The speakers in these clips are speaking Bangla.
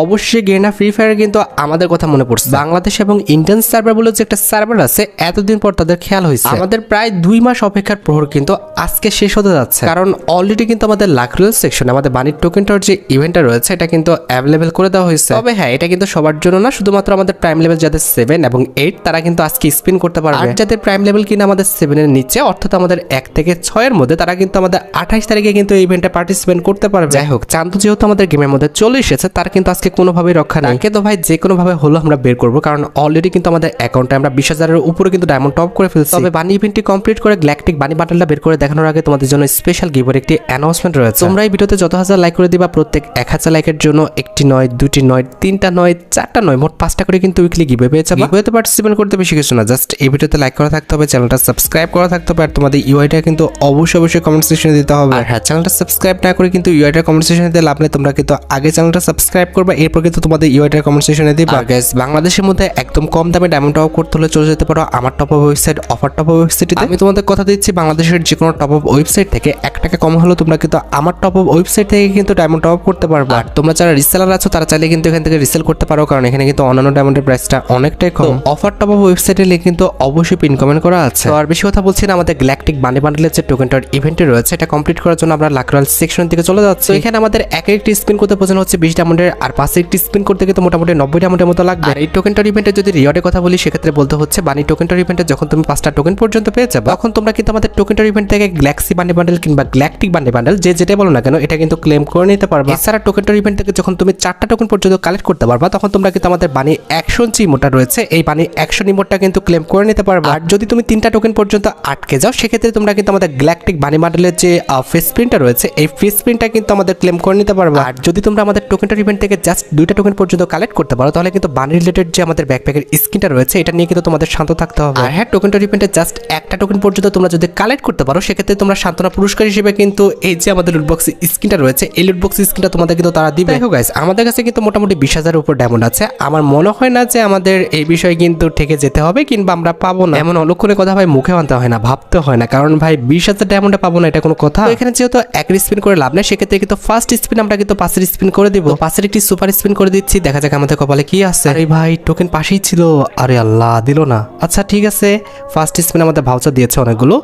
অবশ্যই গেনা ফ্রি ফায়ার কিন্তু আমাদের কথা মনে পড়ছে। বাংলাদেশ এবং ইন্ডিয়ান সার্ভার বলে যে একটা সার্ভার আছে, এতদিন পর তাদের খেয়াল হয়েছে। আমাদের প্রায় 2 মাস অপেক্ষার প্রহর কিন্তু আজকে শেষ হতে যাচ্ছে, কারণ অলরেডি কিন্তু আমাদের লাকরুল সেকশনে আমাদের বাণিজ্য টোকেনটার যে ইভেন্টটা রয়েছে এটা কিন্তু অ্যাভেলেবেল করে দেওয়া হয়েছে। তবে হ্যাঁ, এটা কিন্তু সবার জন্য না, শুধুমাত্র আমাদের প্রাইম লেভেল যাদের 7 এবং 8 তারা কিন্তু আজকে স্পিন করতে পারবে। আর যাদের প্রাইম লেভেল কিনা আমাদের 7 এর নিচে, অর্থাৎ আমাদের 1 থেকে 6 এর মধ্যে, তারা কিন্তু আমাদের 28 তারিখে কিন্তু এই ইভেন্টে পার্টিসিপেট করতে পারবে। যাই হোক, চান্দু যেহেতু আমাদের গেমের মধ্যে চলে এসেছে, তার কিন্তু আজকে কোনোভাবেই রক্ষা নেই। তো ভাই যে কোনো ভাবে হলো আমরা বের করবো, কারণ অলরেডি কিন্তু আমাদের অ্যাকাউন্টে আমরা 20,000-এর উপরে কিন্তু ডায়মন্ড টপ করে ফেলছি। তবে বানি ইভেন্টটি কমপ্লিট করে গ্যালাকটিক বানি বান্ডেলটা বের করে দেখানোর আগে তোমাদের জন্য স্পেশাল গিভের একটি অ্যানাউন্সমেন্ট রয়েছে। তোমরা এই ভিডিওতে যত হাজার লাইক করে দিবা, প্রত্যেক 1000 লাইকের জন্য একটি নয়, দুটি নয়, তিনটা নয়, চারটা নয়, মোট 5টা করে কিন্তু উইকলি গিভে পেয়ে যাবে। গিভেতে পার্টিসিপেট করতে বেশি কিছু না, জাস্ট এই ভিডিওতে লাইক করা থাকতে হবে, চ্যানেলটা সাবস্ক্রাইব করা থাকতে হবে, আর তোমাদের ইউআইটা কিন্তু অবশ্যই কমেন্ট সেকশনে দিতে হবে। আর হ্যাঁ, চ্যানেলটা সাবস্ক্রাইব না করে কিন্তু ইউআইটা কমেন্ট সেকশনে দিতে লাভ নেই। তোমরা কিন্তু আগে চ্যানেলটা সাবস্ক্রাইব করবে, এরপর কিন্তু তোমাদের ইউআইটা কমেন্ট সেকশনে দিবা। গাইস, বাংলাদেশের মধ্যে একদম কম দামে ডায়মন্ড টপ করতে হলে চলে যেতে পারো আমার top up website offer top up ওয়েবসাইটে। আমি তোমাদের কথা দিচ্ছি, বাংলাদেশের যে কোনো টপ আপ ওয়েবসাইট থেকে 1 টাকা কম হলেও তোমরা কিন্তু আমার টপ আপ ওয়েবসাইট থেকে কিন্তু ডায়মন্ড টপ আপ করতে পারবে। আর তোমরা যারা রিসেলার আছো তারা চাইলে কিন্তু এখান থেকে রিসেল করতে পারো, কারণ এখানে কিন্তু অন্যান্য ডায়মন্ডের প্রাইসটা অনেকটাই কম। অফার টপ আপ ওয়েবসাইটের লিংক কিন্তু অবশ্যই পিন কমেন্ট করা আছে। তো আর বেশি কথা বলছি না, আমাদের গ্যালাকটিক বানি বান্ডেলের যে টোকেনটার ইভেন্টে রয়েছে এটা কমপ্লিট করার জন্য আমরা লাকরাল সেকশন থেকে চলে যাচ্ছি। এখানে আমাদের একটি স্পিন করতে প্রয়োজন হচ্ছে 20 ডায়মন্ডের, আর 5 স্পিন করতে কিন্তু মোটামুটি 90 ডায়মন্ডের মতো লাগবে। আর এই টোকেনটার ইভেন্টে যদি রিওয়ার্ডের কথা বলি, সেক্ষেত্রে বলতে হচ্ছে বানি টোকেনটার ইভেন্টে যখন তুমি 5টা টোকেন পর্যন্ত পেয়ে যাবে, তখন তোমরা কিন্তু আমাদের টোকেনটার ইভেন্ট থেকে গ্যালাক্সি বানি বান্ডেল কিংবা গ্যালাকটিক বানি বান্ডেল যে যেটা বলো না কেন, এটা কিন্তু ক্লেম করে নিতে পারবে। এছাড়া টোকেনটার ইভেন্ট থেকে যখন তুমি 4টা টোকেন পর্যন্ত কালেক্ট করতে পারবা, তখন তোমরা কিন্তু আমাদের বানি অ্যাকশন যে ইমোটটা রয়েছে, এই বানি অ্যাকশন ইমোটটা কিন্তু ক্লেম করে নিতে পারবে। আর যদি তুমি 3টা টোকেন পর্যন্ত আটকে যাও, সেক্ষেত্রে তোমরা কিন্তু আমাদের গ্যালাকটিক বানি বান্ডেলের যে ফেস প্রিন্টটা রয়েছে, এই ফেস প্রিন্টটা কিন্তু আমাদের ক্লেম করে নিতে পারবে। আর যদি তোমরা আমাদের টোকেনটার ইভেন্ট থেকে জাস্ট 2টা টোকেন পর্যন্ত কালেক্ট করতে পারো, তাহলে কিন্তু বানি রিলেটেড যে আমাদের ব্যাকপ্যাকের স্কিনটা রয়েছে, এটা নিয়ে কিন্তু তোমাদের শান্ত থাকতে হবে। আর হ্যাঁ, টোকেনটার ইভেন্টে জাস্ট 1টা টোকেন পর্যন্ত তোমরা যদি কালেক্ট করতে পারো, সেক্ষেত্রে তোমরা সান্ত্বনা পুরস্কার হিসেবে কিন্তু এই যে আমাদের লুটবক্স স্কিনটা রয়েছে, এই লুটবক্স স্কিনটা তোমাদের কিন্তু তারা দিবে। দেখো গাইস, আমাদের কাছে কিন্তু মোটামুটি 20,000-এর উপর ডায়মন্ড আছে। আমার মনে হয় না যে আমাদের এই বিষয়ে কিন্তু ঠেকে যেতে হবে কিংবা আমরা পাবো না, এমন অলক্ষণের কথা ভাই মুখে আনতে হয় না, ভাবতে হয় না, কারণ ভাই 20,000 ডায়মন্ডে পাবো না এটা কোনো কথা। এখানে যেহেতু 1 স্পিন করে লাভ নেই, সেক্ষেত্রে কিন্তু ফার্স্ট স্পিন আমরা কিন্তু 5 স্পিন করে দিব। 5 একটি সুপার স্পিন করে দিচ্ছি, দেখা যাক আমাদের কপালে কি আছে। আরে ভাই, টোকেন পাশেই ছিল, আরে আল্লাহ, দিল না। আচ্ছা ঠিক আছে, ফার্স্ট স্পিন আমাদের ভাউচার দিয়েছে অনেকগুলো।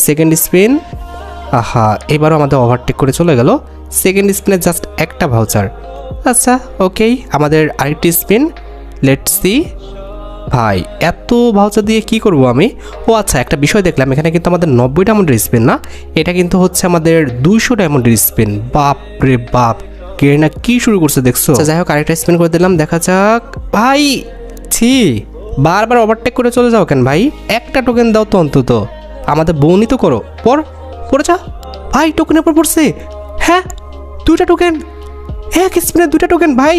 সেকেন্ড স্পিন, আহা, এবারও আমাদের ওভারটেক করে চলে গেল। সেকেন্ড স্পিনে জাস্ট একটা ভাউচার। আচ্ছা ওকে, আমাদের আরেকটি স্পিন, লেটস সি। ভাই, এত ভাউচার দিয়ে কি করব আমি? ও আচ্ছা, একটা বিষয় দেখলাম, এখানে কিন্তু আমাদের 90 ডায়মন্ডের স্পিন না, এটা কিন্তু হচ্ছে আমাদের 200 ডায়মন্ডের স্পিন। বাপ রে বাপ, গেরিনা কি শুরু করছে দেখছো। যাই হোক, আরেকটা স্পিন করে দিলাম, দেখা যাক। ভাই ছি, বারবার ওভারটেক করে চলে যাও কেন ভাই? একটা টোকেন দাও তো অন্তত, আমাদের বউনি তো করো। পড়ে যা ভাই, টোকেনের পর পড়ছে। হ্যাঁ, 2টা টোকেন, এক স্পিনে 2টা টোকেন ভাই,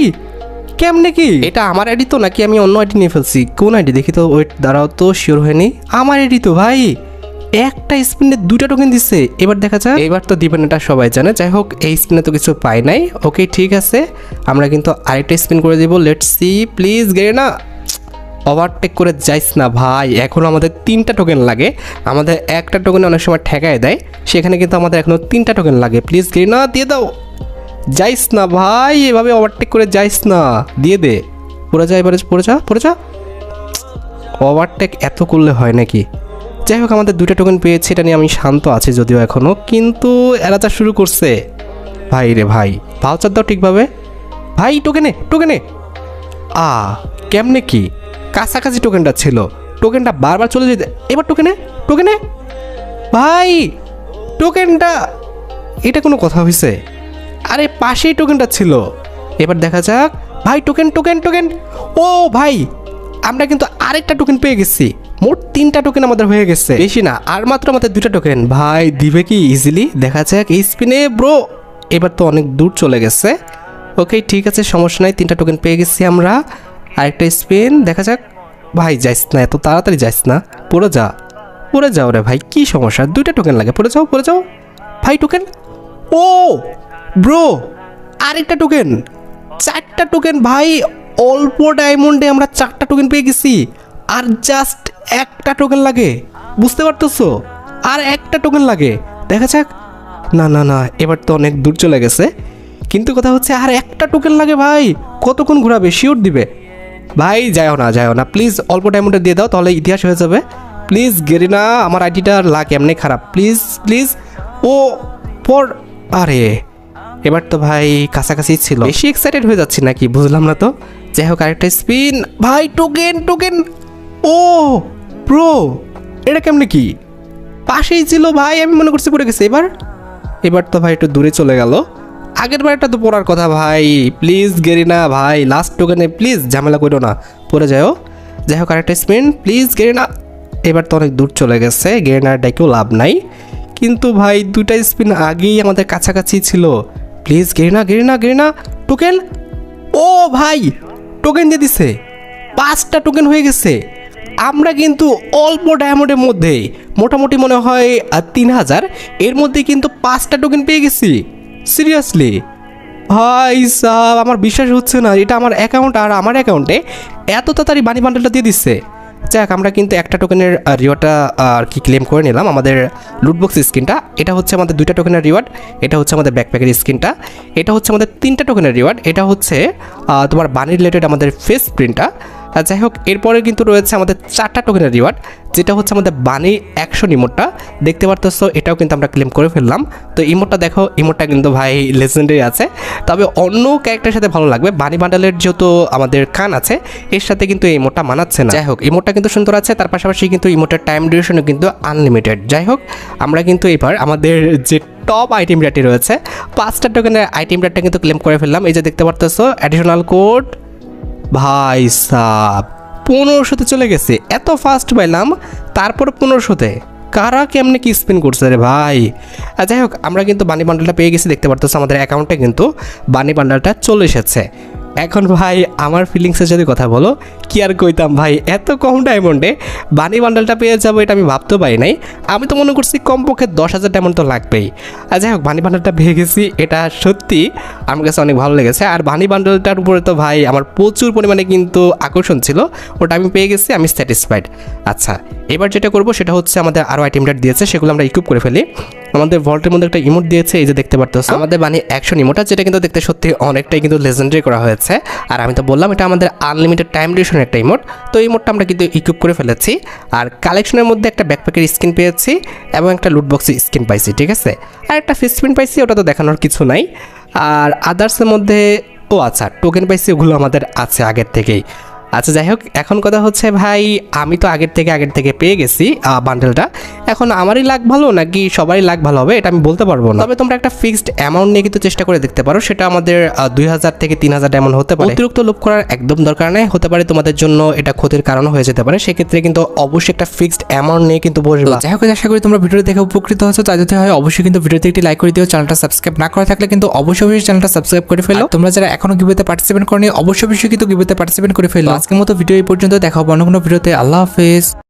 কেমনে কি? এটা আমার আইডি তো নাকি আমি অন্য আইডি নিয়ে ফেলছি? কোন আইডি দেখি তো, ওয়েট দাঁড়াও তো, শিওর হয়নি। আমার আইডি তো ভাই, একটা স্পিনে 2টা টোকেন দিচ্ছে। এবার দেখা যাক, এবার তো দিবেন, এটা সবাই জানে। যাই হোক, এই স্পিনে তো কিছু পাই নাই। ওকে ঠিক আছে, আমরা কিন্তু আরেকটা স্পিন করে দিব। Let's see, please Garena overtake করে যাইস না ভাই, এখনো আমাদের 3টা টোকেন লাগে। আমাদের একটা টোকেন অনেক সময় ঠেকায় দেয়, সেখানে কিন্তু আমাদের এখনো 3টা টোকেন লাগে। প্লিজ গেরিনা দিয়ে দাও, যাইস না ভাই, এভাবে ওভারটেক করে যাইস না, দিয়ে দে। পড়ে যা এবারে, পড়ে যা। ওভারটেক এত করলে হয় নাকি? যাই হোক, আমাদের 2টা টোকেন পেয়েছি, এটা নিয়ে আমি শান্ত আছি যদিও এখনো, কিন্তু এরা যা শুরু করছে ভাই রে ভাই। ভাউচার দাও ঠিকভাবে ভাই, টোকেনে কেমনে কি? কাছাকাছি টোকেনটা ছিল, টোকেনটা বারবার চলে যেতে। এবার টোকেনে ভাই, টোকেনটা, এটা কোনো কথা হয়েছে? আরে পাশেই টোকেনটা ছিল। এবার দেখা যাক ভাই, টোকেন। ও ভাই, আমরা কিন্তু আরেকটা টোকেন পেয়ে গেছি, মোট 3টা টোকেন আমাদের হয়ে গেছে, বেশি না, আর মাত্র আমাদের 2টা টোকেন। ভাই দিবে কি ইজিলি? দেখা যাক এই স্পিনে ব্রো, এবার তো অনেক দূর চলে গেছে। ওকে ঠিক আছে, সমস্যা নাই, 3টা টোকেন পেয়ে গেছি আমরা। আরেকটা স্পিন, দেখা যাক। ভাই যাইস না, এত তাড়াতাড়ি যাইস না, পড়ে যাও রে ভাই, কি সমস্যা? 2টা টোকেন লাগে, পড়ে যাও ভাই। টোকেন, ও ব্রো, আরেকটা টোকেন, 4টা টোকেন ভাই। অল্প ডায়মন্ডে আমরা 4টা টোকেন পেয়ে গেছি, আর জাস্ট একটা টোকেন লাগে, বুঝতে পারতেছো? আর একটা টোকেন লাগে, দেখা যাক। না, এবার তো অনেক দূর চলে গেছে, কিন্তু কথা হচ্ছে আর একটা টোকেন লাগে ভাই, কতক্ষণ ঘোরাবে, শিওর দিবে ভাই। যাও না প্লিজ, অল্প ডায়মন্ডে দিয়ে দাও, তাহলে ইতিহাস হয়ে যাবে। প্লিজ গেরিনা, আমার আইডিটার লাক এমনি খারাপ, প্লিজ। ও পর, আরে এবার তো ভাই কাছাকাছি ছিল, বেশি এক্সাইটেড হয়ে যাচ্ছি নাকি বুঝলাম না তো। যাই হোক আরেকটা স্পিন ভাই, টোকেন। ও প্রো, এটা কেমনে কি পাশেই ছিল ভাই, আমি মনে করছি পড়ে গেছে। এবার তো ভাই একটু দূরে চলে গেল। আগের বারটা তো পড়ার কথা ভাই, প্লিজ গেরিনা ভাই, লাস্ট টোকেনে প্লিজ ঝামেলা করো না, পড়ে যাও। যাই হোক আরেকটা স্পিন প্লিজ গেরিনা। এবার তো অনেক দূর চলে গেছে, গেরিনার ডাকেও লাভ নাই। কিন্তু ভাই দুটা স্পিন আগেই আমাদের কাছাকাছি ছিল। Please Garena token. ও ভাই টোকেন দিয়ে দিছে, 5টা টোকেন হয়ে গেছে। আমরা কিন্তু অল্প ডায়মন্ডের মধ্যে, মোটামুটি মনে হয় 3000 এর মধ্যে কিন্তু 5টা টোকেন পেয়ে গেছি। সিরিয়াসলি ভাই সাহেব, আমার বিশ্বাস হচ্ছে না, এটা আমার অ্যাকাউন্ট আর আমার অ্যাকাউন্টে এত তাড়াতাড়ি বানি বান্ডেলটা দিয়ে দিচ্ছে। যাক আমরা কিন্তু একটা টোকেনের রিওয়ার্ডটা আর কি ক্লেম করে নিলাম, আমাদের লুটবক্স স্কিনটা। এটা হচ্ছে আমাদের 2টা টোকেনের রিওয়ার্ড, এটা হচ্ছে আমাদের ব্যাকপ্যাকের স্কিনটা, এটা হচ্ছে আমাদের 3টা টোকেনের রিওয়ার্ড, এটা হচ্ছে তোমার বানি রিলেটেড আমাদের ফেস প্রিন্টটা। যাই হোক এরপরে কিন্তু রয়েছে আমাদের 4টা টোকেনের রিওয়ার্ড, যেটা হচ্ছে আমাদের বানি অ্যাকশন ইমোটটা, দেখতে পারতেছো এটাও কিন্তু আমরা ক্লেম করে ফেললাম। তো ইমোটটা দেখো, ইমোটটা কিন্তু ভাই লেজেন্ডারি আছে, তবে অন্য ক্যারেক্টারের সাথে ভালো লাগবে। বানি বান্ডেলের যেহেতু আমাদের কান আছে, এর সাথে কিন্তু এই ইমোটটা মানাচ্ছে না। যাই হোক ইমোটটা কিন্তু সুন্দর আছে, তার পাশাপাশি কিন্তু ইমোটের টাইম ডিউরেশনও কিন্তু আনলিমিটেড। যাই হোক আমরা কিন্তু এবার আমাদের যে টপ আইটেম রেটে রয়েছে 5টা টোকেনের আইটেম রেটটা কিন্তু ক্লেম করে ফেললাম। এই যে দেখতে পারতেছো অ্যাডিশনাল কোড, ভাই সাব 1500-তে চলে গেছে, এত ফাস্ট পাইলাম। তারপর 1500-তে কারা কেমনে কি স্পিন করছে রে ভাই। যাই হোক আমরা কিন্তু বানি বান্ডেলটা পেয়ে গেছি, দেখতে পারতেছো আমাদের অ্যাকাউন্টে কিন্তু বানি বান্ডেলটা চলে এসেছে। এখন ভাই আমার ফিলিংসের যদি কথা বলো, কি আর কইতাম ভাই, এত কম ডায়মন্ডে বানি বান্ডেলটা পেয়ে যাবো এটা আমি ভাবতে পারি নাই। আমি তো মনে করছি কমপক্ষে 10,000 ডায়মন্ড তো লাগবেই। যাই হোক বানি বান্ডেলটা পেয়ে গেছি, এটা সত্যি আমার কাছে অনেক ভালো লেগেছে। আর বানি বান্ডেলটার উপরে তো ভাই আমার প্রচুর পরিমাণে কিন্তু আকর্ষণ ছিল, ওটা আমি পেয়ে গেছি, আমি স্যাটিসফাইড। আচ্ছা এবার যেটা করবো সেটা হচ্ছে আমাদের আরও আইটেম রেট দিয়েছে, সেগুলো আমরা ইকুইপ করে ফেলি। আমাদের ভল্টের মধ্যে একটা ইমোট দিয়েছে, এই যে দেখতে পারতেছো আমাদের বানি অ্যাকশন ইমোটটা, যেটা কিন্তু দেখতে সত্যি অনেকটাই কিন্তু লেজেন্ডারি করা হয়েছে। আর আমি তো বললাম এটা আমাদের আনলিমিটেড টাইম ডিউরেশনের একটা ইমোট, তো এই ইমোটটা আমরা কিন্তু ইকুইপ করে ফেলেছি। আর কালেকশনের মধ্যে একটা ব্যাকপ্যাকের স্কিন পেয়েছি এবং একটা লুটবক্সের স্কিন পাইছি, ঠিক আছে। আর একটা ফেস প্রিন্ট পাইছি, ওটা তো দেখানোর কিছু নাই। আর আদার্সের মধ্যে ও আচ্ছা টোকেন পাইছি, ওগুলো আমাদের আছে আগের থেকেই। আচ্ছা যাই হোক এখন কথা হচ্ছে ভাই, আমি তো আগের থেকে পেয়ে গেছি বান্ডেলটা। এখন আমারই লাক ভালো নাকি সবারই লাক ভালো হবে এটা আমি বলতে পারবো না, তবে তোমরা একটা ফিক্সড অ্যামাউন্ট নিয়ে কিন্তু চেষ্টা করে দেখতে পারো। সেটা আমাদের 2000 থেকে 3000 ডায়মন্ড হতে পারে। অতিরিক্ত লোভ করার একদম দরকার নেই, হতে পারে তোমাদের জন্য এটা ক্ষতির কারণ হয়ে যেতে পারে, সেক্ষেত্রে কিন্তু অবশ্যই একটা ফিক্সড অ্যামাউন্ট নিয়ে কিন্তু বসবে। যাই হোক আশা করি তোমরা ভিডিও দেখে উপকৃত হয়েছো, তাই যদি হয় অবশ্যই কিন্তু ভিডিওতে একটি লাইক করে দিও। চ্যানেলটা সাবস্ক্রাইব না করা থাকলে কিন্তু অবশ্যই চ্যানেলটা সাবস্ক্রাইব করে ফেলো। তোমরা যারা এখনো গিভওয়েতে পার্টিসিপেট করনি অবশ্যই কিন্তু গিভওয়েতে পার্টিসিপেট করে ফেলো। আজকের মতো ভিডিও এই পর্যন্ত, দেখা হবে অন্য কোনো ভিডিওতে। আল্লাহ হাফেজ।